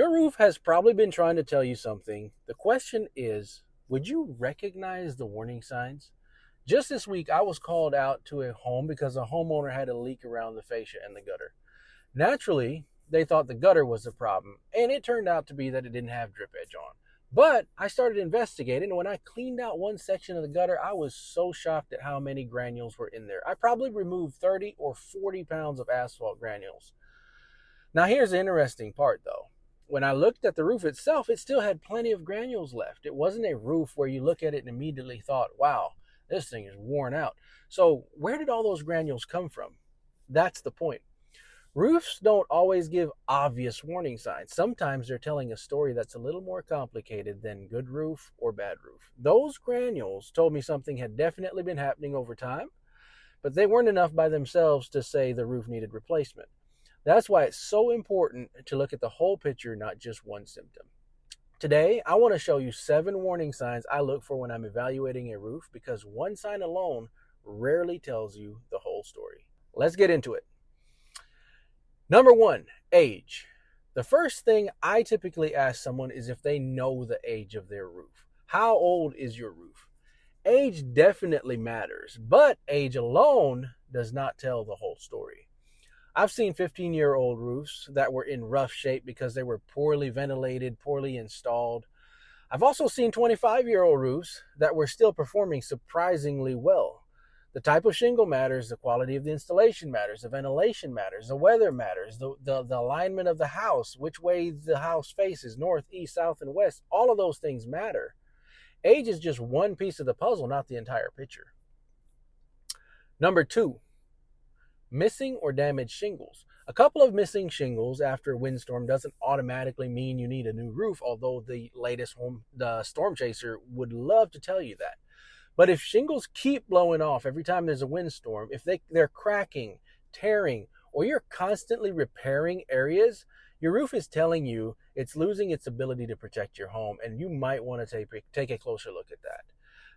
Your roof has probably been trying to tell you something. The question is, would you recognize the warning signs? Just this week, I was called out to a home because a homeowner had a leak around the fascia and the gutter. Naturally, they thought the gutter was the problem, and it turned out to be that it didn't have drip edge on. But I started investigating, and when I cleaned out one section of the gutter, I was so shocked at how many granules were in there. I probably removed 30 or 40 pounds of asphalt granules. Now, here's the interesting part, though. When I looked at the roof itself, it still had plenty of granules left. It wasn't a roof where you look at it and immediately thought, wow, this thing is worn out. So, where did all those granules come from? That's the point. Roofs don't always give obvious warning signs. Sometimes they're telling a story that's a little more complicated than good roof or bad roof. Those granules told me something had definitely been happening over time, but they weren't enough by themselves to say the roof needed replacement. That's why it's so important to look at the whole picture, not just one symptom. Today, I want to show you 7 warning signs I look for when I'm evaluating a roof, because one sign alone rarely tells you the whole story. Let's get into it. Number 1, age. The first thing I typically ask someone is if they know the age of their roof. How old is your roof? Age definitely matters, but age alone does not tell the whole story. I've seen 15-year-old roofs that were in rough shape because they were poorly ventilated, poorly installed. I've also seen 25-year-old roofs that were still performing surprisingly well. The type of shingle matters, the quality of the installation matters, the ventilation matters, the weather matters, the alignment of the house, which way the house faces, north, east, south, and west. All of those things matter. Age is just one piece of the puzzle, not the entire picture. Number 2, missing or damaged shingles. A couple of missing shingles after a windstorm doesn't automatically mean you need a new roof, although the latest the storm chaser would love to tell you that. But if shingles keep blowing off every time there's a windstorm, if they're cracking, tearing, or you're constantly repairing areas, your roof is telling you it's losing its ability to protect your home, and you might want to take a closer look at that.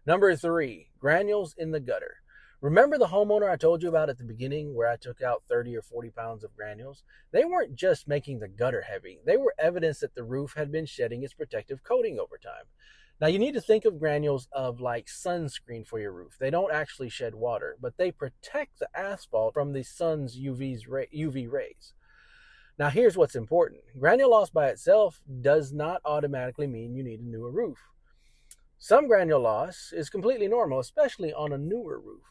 Number 3, granules in the gutter. Remember the homeowner I told you about at the beginning where I took out 30 or 40 pounds of granules? They weren't just making the gutter heavy. They were evidence that the roof had been shedding its protective coating over time. Now, you need to think of granules of like sunscreen for your roof. They don't actually shed water, but they protect the asphalt from the sun's UV rays. Now, here's what's important. Granule loss by itself does not automatically mean you need a newer roof. Some granule loss is completely normal, especially on a newer roof.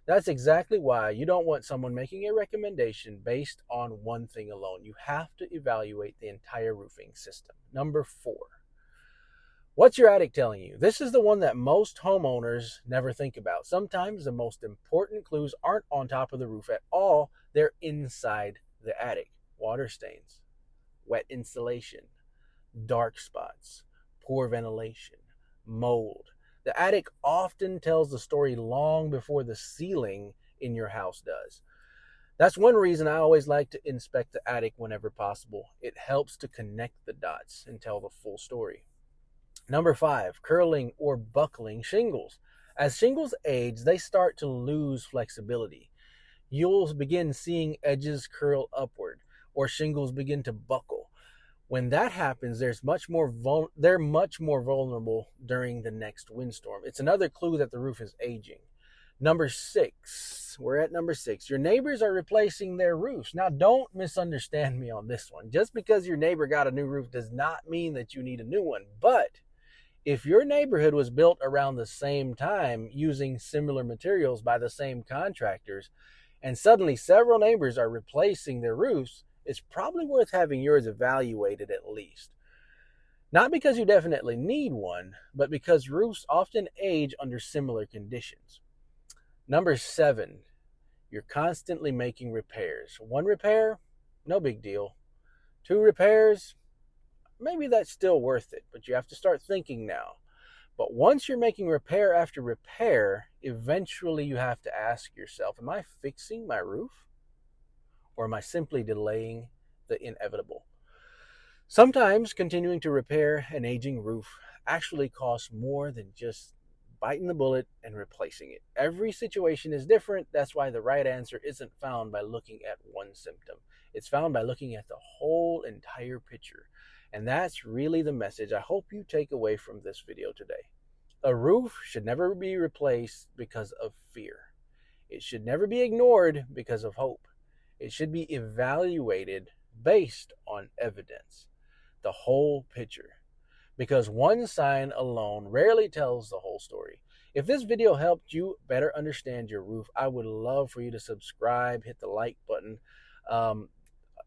That's exactly why you don't want someone making a recommendation based on one thing alone. You have to evaluate the entire roofing system. Number 4. What's your attic telling you? This is the one that most homeowners never think about. Sometimes the most important clues aren't on top of the roof at all. They're inside the attic. Water stains, wet insulation, dark spots, poor ventilation, mold. The attic often tells the story long before the ceiling in your house does. That's one reason I always like to inspect the attic whenever possible. It helps to connect the dots and tell the full story. Number 5, curling or buckling shingles. As shingles age, they start to lose flexibility. You'll begin seeing edges curl upward or shingles begin to buckle. When that happens, they're much more vulnerable during the next windstorm. It's another clue that the roof is aging. Number 6, we're at number 6. Your neighbors are replacing their roofs. Now, don't misunderstand me on this one. Just because your neighbor got a new roof does not mean that you need a new one. But if your neighborhood was built around the same time using similar materials by the same contractors, and suddenly several neighbors are replacing their roofs, it's probably worth having yours evaluated at least. Not because you definitely need one, but because roofs often age under similar conditions. Number 7, you're constantly making repairs. 1 repair, no big deal. 2 repairs, maybe that's still worth it, but you have to start thinking now. But once you're making repair after repair, eventually you have to ask yourself, am I fixing my roof? Or am I simply delaying the inevitable? Sometimes continuing to repair an aging roof actually costs more than just biting the bullet and replacing it. Every situation is different. That's why the right answer isn't found by looking at one symptom. It's found by looking at the whole entire picture. And that's really the message I hope you take away from this video today. A roof should never be replaced because of fear. It should never be ignored because of hope. It should be evaluated based on evidence, the whole picture, because one sign alone rarely tells the whole story. If this video helped you better understand your roof, I would love for you to subscribe, hit the like button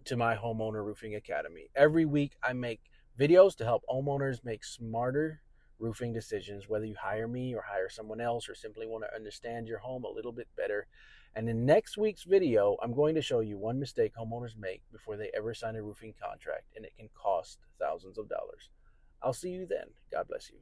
to my Homeowner Roofing Academy. Every week I make videos to help homeowners make smarter roofing decisions, whether you hire me or hire someone else or simply want to understand your home a little bit better. And in next week's video, I'm going to show you one mistake homeowners make before they ever sign a roofing contract, and it can cost thousands of dollars. I'll see you then. God bless you.